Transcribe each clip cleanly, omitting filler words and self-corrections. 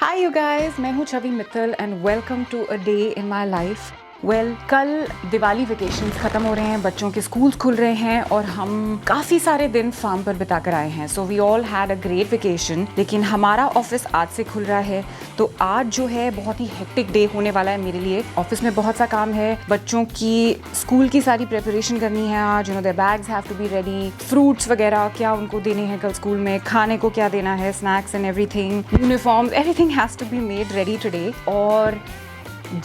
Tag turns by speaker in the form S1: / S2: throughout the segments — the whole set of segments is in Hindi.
S1: हाय यू गाइस, मैं हूँ Chhavi Mittal and welcome to a day in my life. कल दिवाली वेकेशन ख़त्म हो रहे हैं, बच्चों के स्कूल्स खुल रहे हैं और हम काफ़ी सारे दिन फार्म पर बिता कर आए हैं। So we all had a great vacation. लेकिन हमारा ऑफिस आज से खुल रहा है, तो आज जो है बहुत ही हेक्टिक डे होने वाला है मेरे लिए। ऑफिस में बहुत सा काम है, बच्चों की स्कूल की सारी प्रिपरेशन करनी है आज। Their bags have to be ready, fruits वगैरह क्या उनको देने हैं कल स्कूल में, खाने को क्या देना है, snacks and everything, uniforms, everything has to be made ready today. और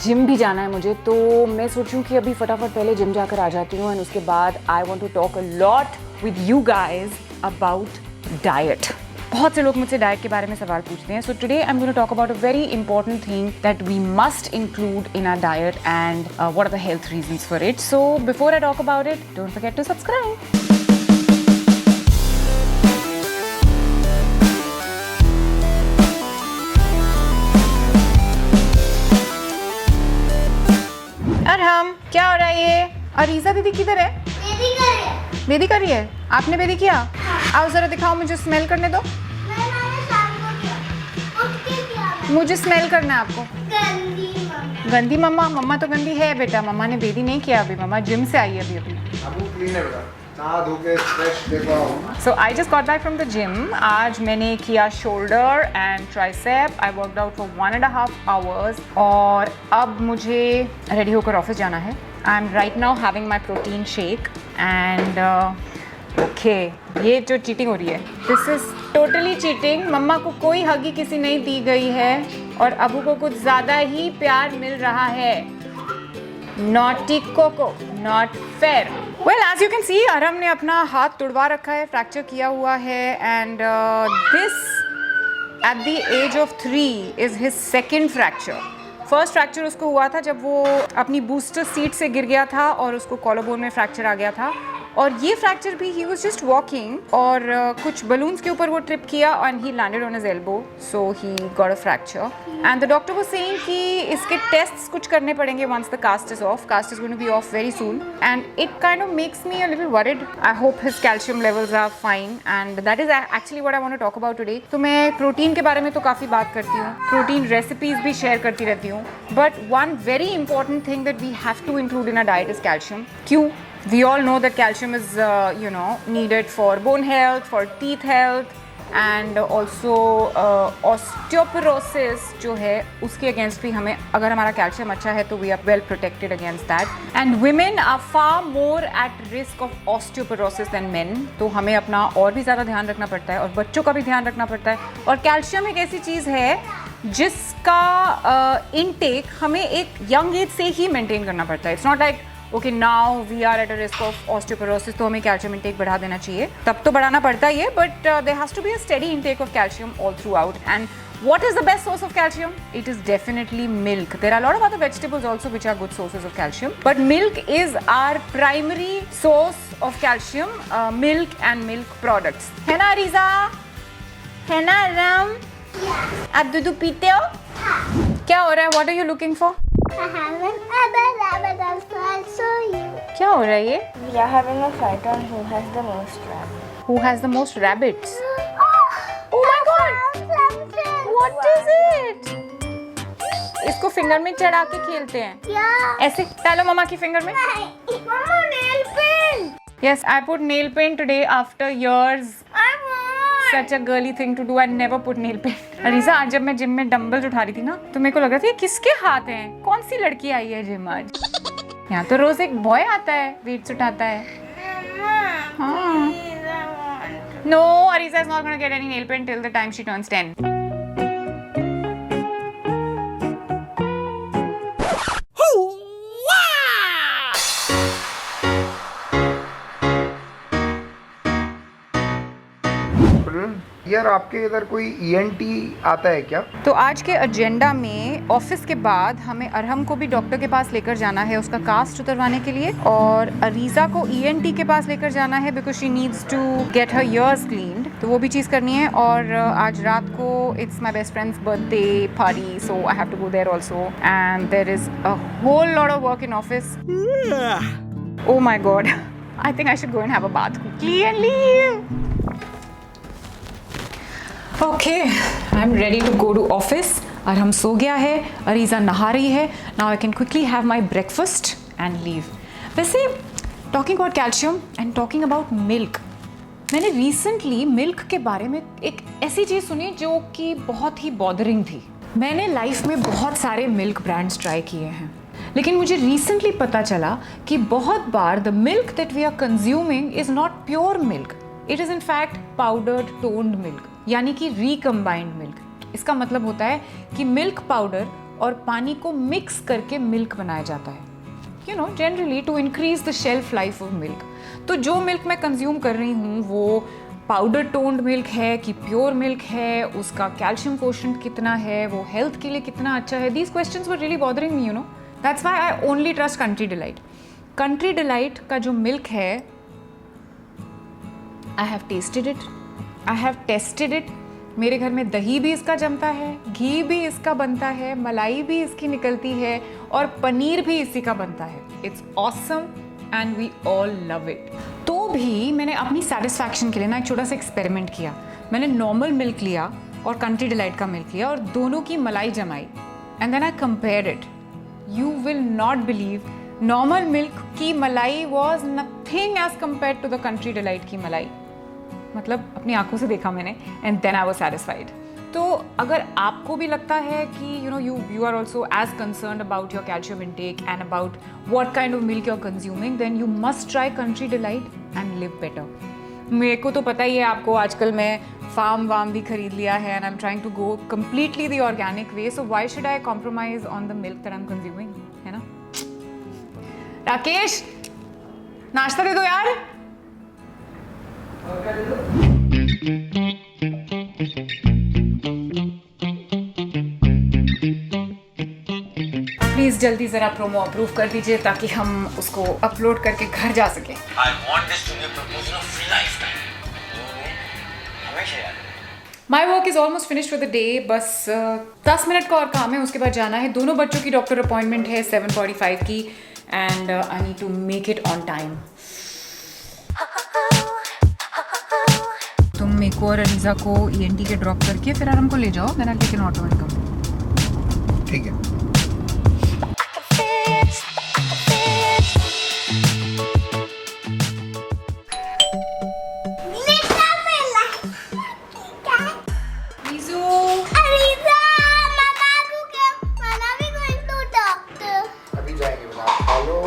S1: जिम भी जाना है मुझे, तो मैं सोचूं कि अभी फटाफट पहले जिम जाकर आ जाती हूँ एंड उसके बाद I want to talk a lot with you guys about diet. बहुत से लोग मुझसे डाइट के बारे में सवाल पूछते हैं, so today I am going to talk about a very important thing that we must include in our diet and what are the health reasons for it. So before I talk about it, don't forget to subscribe. Arham, क्या हो रहा है ये? अरीजा दीदी किधर है? बेदी कर रही है। आपने बेदी किया? आओ जरा दिखाओ, मुझे स्मेल करने दो। मुझे स्मेल करना है आपको। गंदी मम्मा? मम्मा तो गंदी है बेटा, मम्मा ने बेदी नहीं किया अभी, मम्मा जिम से आई है अभी। So I just got back from the gym. आज मैंने किया shoulder and tricep. I worked out for 1.5 hours और अब मुझे रेडी होकर ऑफिस जाना है। I'm right now having my protein shake and okay, ये जो चीटिंग हो रही है, this is totally cheating। मम्मा को कोई हगी किसी नहीं दी गई है और अबू को कुछ ज़्यादा ही प्यार मिल रहा है। Naughty Coco, not fair. Well, as you can see, Arham ने अपना हाथ तुड़वा रखा है, फ्रैक्चर किया हुआ है and this at the age of 3 is his second fracture. First fracture उसको हुआ था जब वो अपनी बूस्टर सीट से गिर गया था और उसको कॉलरबोन में फ्रैक्चर आ गया था। और ये फ्रैक्चर भी ही वाज जस्ट वॉकिंग और कुछ बलून्स के ऊपर वो ट्रिप किया and he landed on his elbow, so he got a fracture and the doctor was saying कि इसके टेस्ट्स कुछ करने पड़ेंगे once the cast is off. Cast is going to be off very soon and it kind of makes me a little worried. I hope his calcium levels are fine and that is actually what I want to talk about today. तो मैं प्रोटीन के बारे में तो काफ़ी बात करती हूँ, प्रोटीन रेसिपीज भी शेयर करती रहती हूँ, but one very important thing that we have to include in a diet is calcium. क्यों? We all know that calcium is needed for bone health, for teeth health and also osteoporosis जो है उसके अगेंस्ट भी हमें, अगर हमारा कैल्शियम अच्छा है तो we are well protected against that. And women are far more at risk of osteoporosis than men. तो हमें अपना और भी ज़्यादा ध्यान रखना पड़ता है और बच्चों का भी ध्यान रखना पड़ता है। और कैल्शियम एक ऐसी चीज़ है जिसका इनटेक हमें एक यंग एज से ही मेंटेन करना पड़ता है। It's not like okay now we are at a risk of osteoporosis तो हमें कैल्शियम इंटेक बढ़ा देना चाहिए, तब तो बढ़ाना पड़ता ही है, but there has to be a steady intake of calcium all throughout. And what is the best source of calcium? It is definitely milk. There are a lot of other vegetables also which are good sources of calcium, but milk is our primary source of calcium. Milk and milk products. है ना अरीजा? है ना अरहम? आप दूध पीते हो? क्या हो रहा है? What are you looking for? क्या हो रहा है ये?
S2: We are having a fight on who has the most rabbits.
S1: Who has the most rabbits? Oh my God! What is it? इसको फिंगर में चढ़ा के खेलते हैं। ऐसे डालो मम्मा की फिंगर में।
S2: Mama, nail paint.
S1: Yes, I put nail paint today after years.
S2: I want.
S1: Such a girly thing to do. I never put nail paint. अरीजा, आज जब मैं जिम में डंबल्स उठा रही थी ना, तो मेरे को लग रहा था ये किसके हाथ हैं? कौन सी लड़की आई है जिम आज? यहाँ तो रोज एक बॉय आता है, वेट्स उठाता है। हाँ। No, Ariza is not going to get any nail paint till the time she turns 10.
S3: यार आपके इधर कोई ENT आता है क्या?
S1: तो आज के एजेंडा में ऑफिस के बाद हमें अरहम को भी डॉक्टर के पास लेकर जाना है उसका कास्ट उतरवाने के लिए, और अरीजा को ENT के पास लेकर जाना है because she needs to get her ears cleaned, तो वो भी चीज़ करनी है। और आज रात को it's my best friend's birthday party, so I have to go there also and there is a whole lot of work in office. Oh my God, I think I should go and have a bath quickly and leave. Okay, I'm ready to go to office. Arham सो गया है, अरीज़ा नहा रही है. Now I can quickly have my breakfast and leave. वैसे talking about calcium and talking about milk, मैंने रिसेंटली मिल्क के बारे में एक ऐसी चीज़ सुनी जो कि बहुत ही बॉदरिंग थी. मैंने लाइफ में बहुत सारे मिल्क ब्रांड्स ट्राई किए हैं, लेकिन मुझे रिसेंटली पता चला कि बहुत बार the milk that we are consuming is not pure milk. It is in fact powdered toned milk, यानी कि रिकम्बाइंड मिल्क. इसका मतलब होता है कि मिल्क पाउडर और पानी को मिक्स करके मिल्क बनाया जाता है, you know, generally to increase the shelf life of milk. तो जो मिल्क मैं कंज्यूम कर रही हूँ वो पाउडर टोन्ड मिल्क है कि प्योर मिल्क है, उसका कैल्शियम कोशेंट कितना है, वो हेल्थ के लिए कितना अच्छा है. These questions were really bothering me, you know. That's why I only trust country delight. Country delight का जो मिल्क है, I have tested it, I have tested it. मेरे घर में दही भी इसका जमता है, घी भी इसका बनता है, मलाई भी इसकी निकलती है और पनीर भी इसी का बनता है. It's awesome and we all love it. तो भी मैंने अपनी सेटिस्फैक्शन के लिए ना एक छोटा सा एक्सपेरिमेंट किया. मैंने नॉर्मल मिल्क लिया और कंट्री डिलाइट का मिल्क लिया और दोनों की मलाई जमाई and then I compared it. You will not believe, normal milk की मलाई was nothing as compare to the Country Delight की मलाई. मतलब अपनी आंखों से देखा मैंने and then I was satisfied. तो अगर आपको भी लगता है कि you know you are also as concerned about your calcium intake and about what kind of milk you are consuming, then you must try country delight and live better. मेरे को तो पता ही है आपको, आजकल मैं फार्म वार्म भी खरीद लिया है and I am trying to go completely the organic way. So why should I compromise on the milk that I am consuming, है ना. राकेश, नाश्ता दे दो यार. प्लीज जल्दी जरा प्रोमो अप्रूव कर दीजिए ताकि हम उसको अपलोड करके घर जा सकें.
S4: I want this to be a proposal of lifetime. हमेशा याद रहे.
S1: My work is almost finish for the day. बस 10 मिनट का और काम है, उसके बाद जाना है. दोनों बच्चों की डॉक्टर अपॉइंटमेंट है 7:45 की and I need to make it on time. तुम मेरे को और अलीज़ा को ENT के ड्रॉप करके फिर आराम को ले जाओ, then I take an auto and come.
S3: ठीक है. अभी जाएंगे बेटा. हेलो.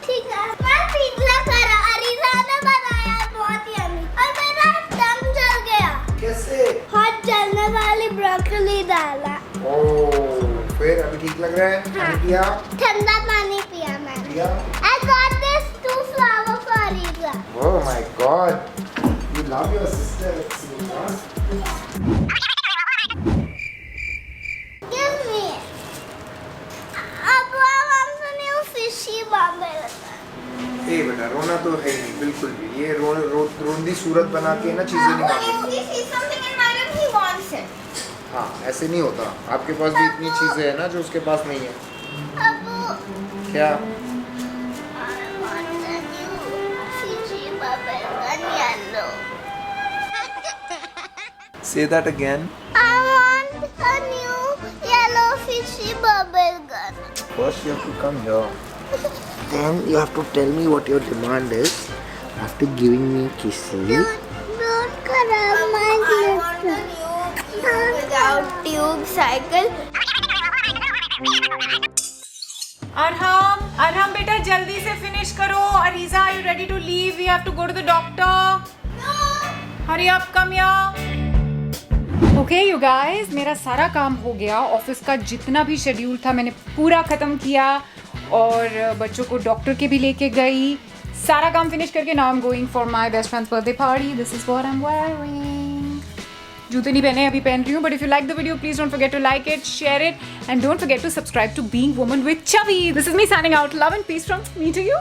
S2: ठीक है. मैं पिज़्ज़ा करा, अरीज़ा ने बनाया, बहुत यम्मी. और मेरा टंग जल गया.
S3: कैसे?
S2: हाथ जलने वाली ब्रोकली डाला.
S3: ओह, फिर अभी ठीक लग रहा है? पानी पिया?
S2: ठंडा पानी पिया मैंने.
S3: पिया?
S2: I got this 2 flowers for Ariza.
S3: Oh my God, you love your sister. It seems, huh?
S2: Give me. अब हम तो न्यू फिशी बॉम्बे लगता है.
S3: ए बेटा, रोना तो है ही नहीं बिल्कुल भी. ये रोंदी सूरत बना के ना चीजें नहीं मांगेंगे.
S2: If he sees something in my room, he wants it.
S3: हाँ, ऐसे नहीं होता. आपके पास भी इतनी चीजें हैं ना जो उसके पास नहीं है.
S2: अब
S3: क्या?
S2: I want a new Fiji bubble gun yellow.
S3: Say that again.
S2: I want a new yellow fishy bubble gun.
S3: First you have to come here. Then you have to tell me what your demand is. After giving me kisses.
S2: Don't cut out my glitter. I want a new without tube cycle.
S1: Arham बेटा जल्दी से फिनिश करो. Ariza, are you ready to leave? We have to go to the doctor. Hurry up, come here. Okay you guys, मेरा सारा काम हो गया. ऑफिस का जितना भी शेड्यूल था मैंने पूरा ख़त्म किया और बच्चों को डॉक्टर के भी लेके गई. सारा काम फिनिश करके now I am going for my best friend's birthday party. This is what I am wearing. जूते नहीं पहने, अभी पहन रही हूँ. But if you like the video please don't forget to like it, share it and don't forget to subscribe to being woman with Chhavi. This is me signing out. Love and peace from me to you.